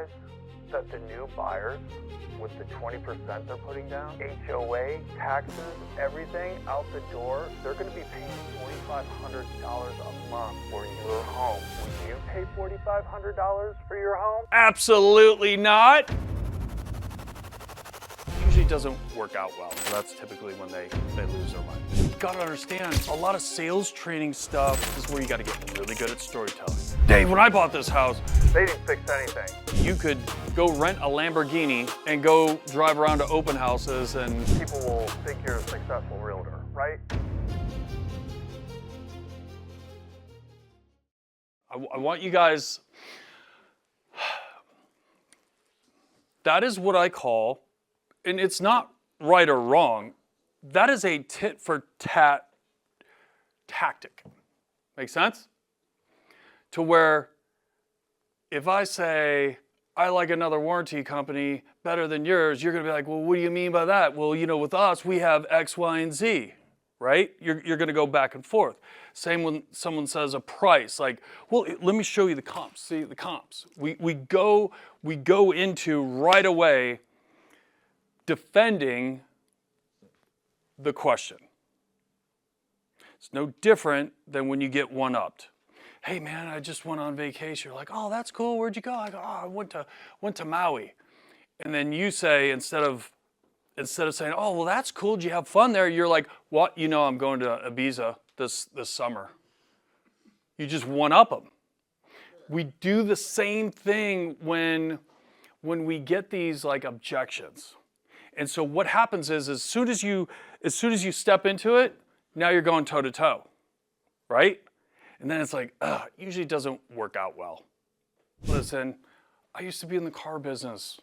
realize that the new buyers, with the 20% they're putting down, HOA, taxes, everything out the door, they're going to be paying $4,500 a month for your home. Would you pay $4,500 for your home? Absolutely not. Usually doesn't work out well. So that's typically when they lose their mind. You gotta understand, a lot of sales training stuff is where you gotta get really good at storytelling. Dave, when I bought this house, They didn't fix anything. you could go rent a Lamborghini and go drive around to open houses and People will think you're a successful realtor, right? I want you guys, that is what I call, and it's not right or wrong, that is a tit-for-tat tactic. Make sense? To where if I say, I like another warranty company better than yours, you're gonna be like, well, what do you mean by that? Well, you know, with us, we have X, Y, and Z, right? You're gonna go back and forth. Same when someone says a price, like, well, let me show you the comps. See the comps. We go into right away defending the question. It's no different than when you get one-upped. Hey man, I just went on vacation. You're like, oh, that's cool. Where'd you go? I go, oh, I went to Maui. And then you say, instead of saying, oh, well, that's cool. Did you have fun there? You're like, what? You know, I'm going to Ibiza this summer. You just one-up them. We do the same thing when we get these like objections. And so what happens is, as soon as you step into it, now you're going toe to toe, right? And then it's like, usually doesn't work out well. Listen, I used to be in the car business.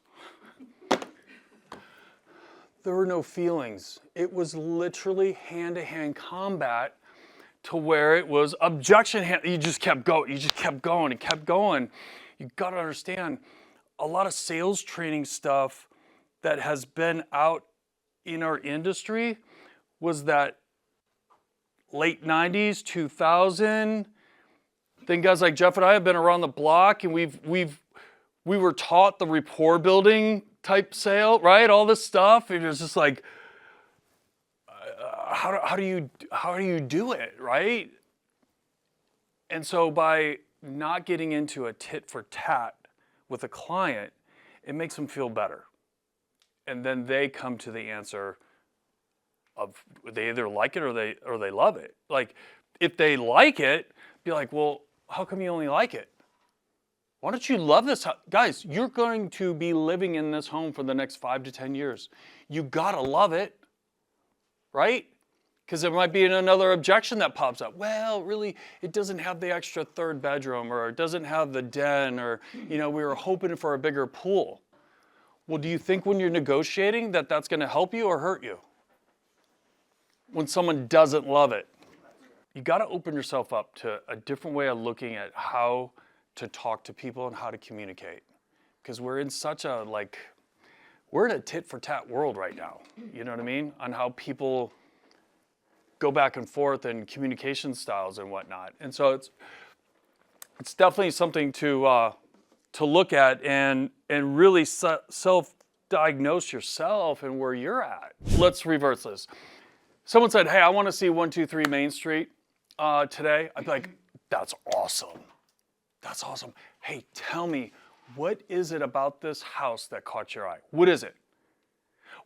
There were no feelings. It was literally hand-to-hand combat to where it was objection. You just kept going. You just kept going and kept going. You got to understand, a lot of sales training stuff that has been out in our industry was that late 90s, 2000. Then guys like Jeff and I have been around the block, and we were taught the rapport building type sale, right? All this stuff. It was just like, how do you do it, right? And so by not getting into a tit for tat with a client, it makes them feel better. And then they come to the answer of they either like it or they love it. Like, if they like it, be like, well, how come you only like it? Why don't you love this house? Guys, you're going to be living in this home for the next 5 to 10 years. You gotta love it, right? Because there might be another objection that pops up. Well, really, it doesn't have the extra third bedroom, or it doesn't have the den, or, you know, we were hoping for a bigger pool. Well, do you think when you're negotiating that that's gonna help you or hurt you? When someone doesn't love it. You gotta open yourself up to a different way of looking at how to talk to people and how to communicate. Because we're in such a, we're in a tit-for-tat world right now. You know what I mean? On how people go back and forth and communication styles and whatnot. And so it's definitely something to look at and really self-diagnose yourself and where you're at. Let's reverse this. Someone said, hey, I want to see 123 Main Street today. I'd be like, that's awesome. That's awesome. Hey, tell me, what is it about this house that caught your eye? What is it?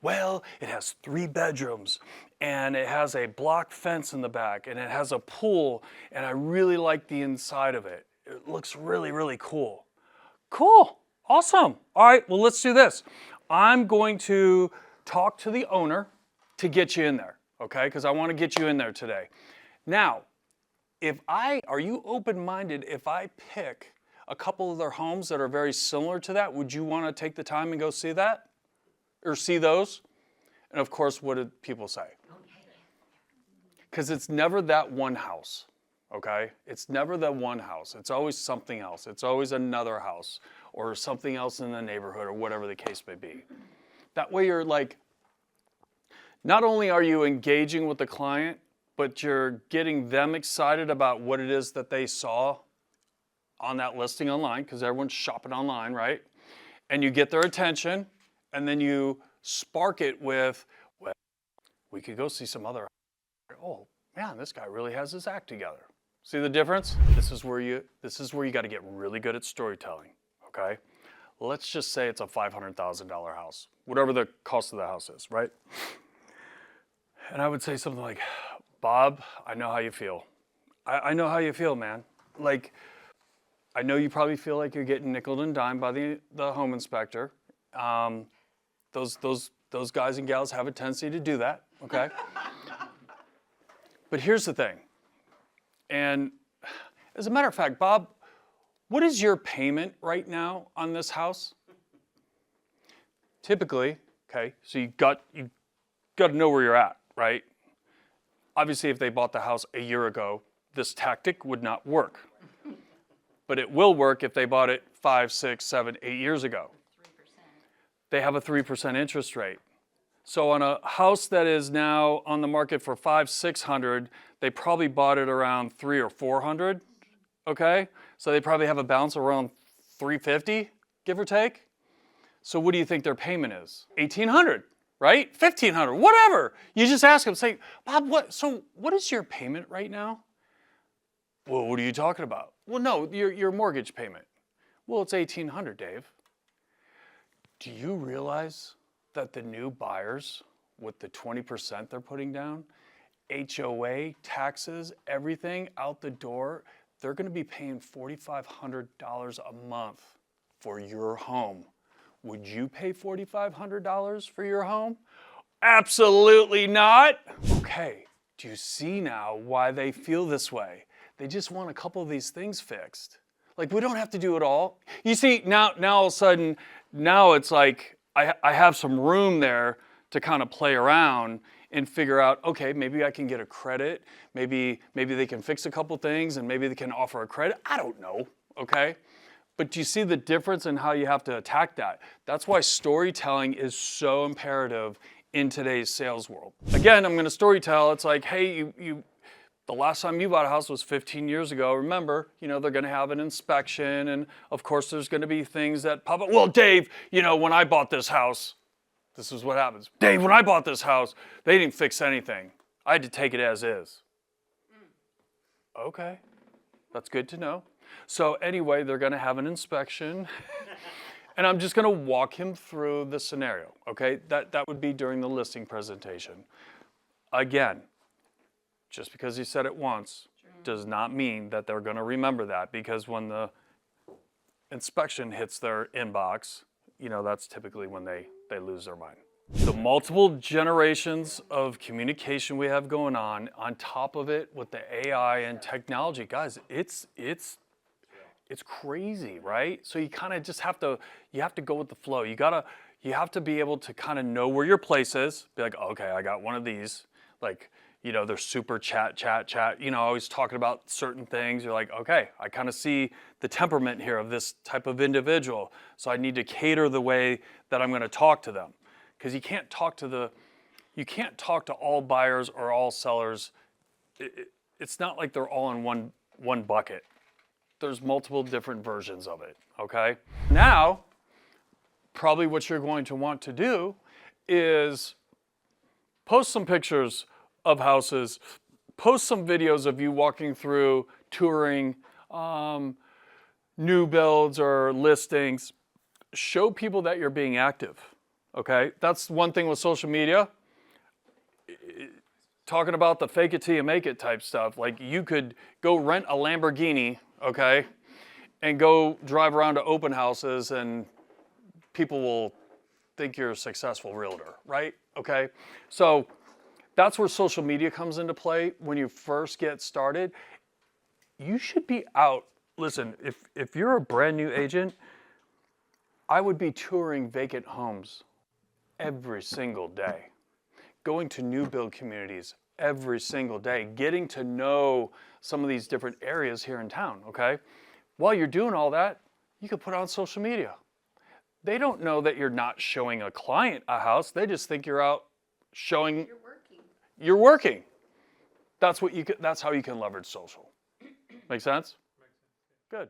Well, it has 3 bedrooms, and it has a block fence in the back, and it has a pool, and I really like the inside of it. It looks really, really cool. Cool. Awesome. All right, well, let's do this. I'm going to talk to the owner to get you in there, okay? Because I want to get you in there today. Now, are you open-minded if I pick a couple of their homes that are very similar to that? Would you want to take the time and go see that? Or see those? And of course, what did people say? Because it's never that one house, okay? It's never that one house. It's always something else. It's always another house or something else in the neighborhood or whatever the case may be. That way you're like, not only are you engaging with the client, but you're getting them excited about what it is that they saw on that listing online, because everyone's shopping online, right? and you get their attention, and then you spark it with, well, we could go see some other, oh man, this guy really has his act together. See the difference? This is where you got to get really good at storytelling, okay? Let's just say it's a $500,000 house, whatever the cost of the house is, right? And I would say something like, Bob, I know how you feel. I know how you feel, man. Like, I know you probably feel like you're getting nickeled and dimed by the home inspector. Those guys and gals have a tendency to do that, okay? But here's the thing. And as a matter of fact, Bob, what is your payment right now on this house? Typically, okay, so you got to know where you're at, right? Obviously, if they bought the house a year ago, this tactic would not work. But it will work if they bought it 5, 6, 7, 8 years ago. 3%. They have a 3% interest rate. So on a house that is now on the market for $500,000-$600,000, they probably bought it around $300,000 or $400,000, okay? So they probably have a balance around $350,000, give or take. So what do you think their payment is? $1,800, right? $1,500, whatever. You just ask them, say, Bob, what is your payment right now? Well, what are you talking about? Well, no, your mortgage payment. Well, it's $1,800, Dave. Do you realize that the new buyers, with the 20% they're putting down, HOA, taxes, everything out the door, they're going to be paying $4,500 a month for your home. Would you pay $4,500 for your home? Absolutely not. Okay, do you see now why they feel this way? They just want a couple of these things fixed. Like, we don't have to do it all. You see, now all of a sudden, now it's like I have some room there to kind of play around and figure out, okay, maybe I can get a credit. Maybe they can fix a couple things and maybe they can offer a credit. I don't know, okay? But do you see the difference in how you have to attack that? That's why storytelling is so imperative in today's sales world. Again, I'm going to storytell. It's like, hey, the last time you bought a house was 15 years ago. Remember, they're going to have an inspection, and of course there's going to be things that pop up. Well, Dave, when I bought this house, this is what happens. Dave, when I bought this house, they didn't fix anything. I had to take it as is. Okay, that's good to know. So anyway, they're going to have an inspection, and I'm just going to walk him through the scenario, okay? That would be during the listing presentation. Again, just because he said it once does not mean that they're going to remember that, because when the inspection hits their inbox, that's typically when they lose their mind. The multiple generations of communication we have going on top of it with the AI and technology, guys, it's crazy, right? So you kind of just have to go with the flow. You have to be able to kind of know where your place is. Be like, okay, I got one of these. Like, they're super chat, always talking about certain things. You're like, okay, I kind of see the temperament here of this type of individual. So I need to cater the way that I'm going to talk to them. Because you can't talk to all buyers or all sellers. It's not like they're all in one bucket. There's multiple different versions of it, okay? Now, probably what you're going to want to do is post some pictures of houses, post some videos of you walking through, touring, new builds or listings. Show people that you're being active, okay? That's one thing with social media. Talking about the fake it till you make it type stuff, like you could go rent a Lamborghini, okay, and go drive around to open houses and people will think you're a successful realtor, right? Okay, so that's where social media comes into play. When you first get started, you should be out. Listen, if you're a brand new agent, I would be touring vacant homes every single day, going to new build communities every single day, getting to know some of these different areas here in town, okay? While you're doing all that, you could put on social media. They don't know that you're not showing a client a house. They just think you're out showing. You're working. That's how you can leverage social. Make sense? Good.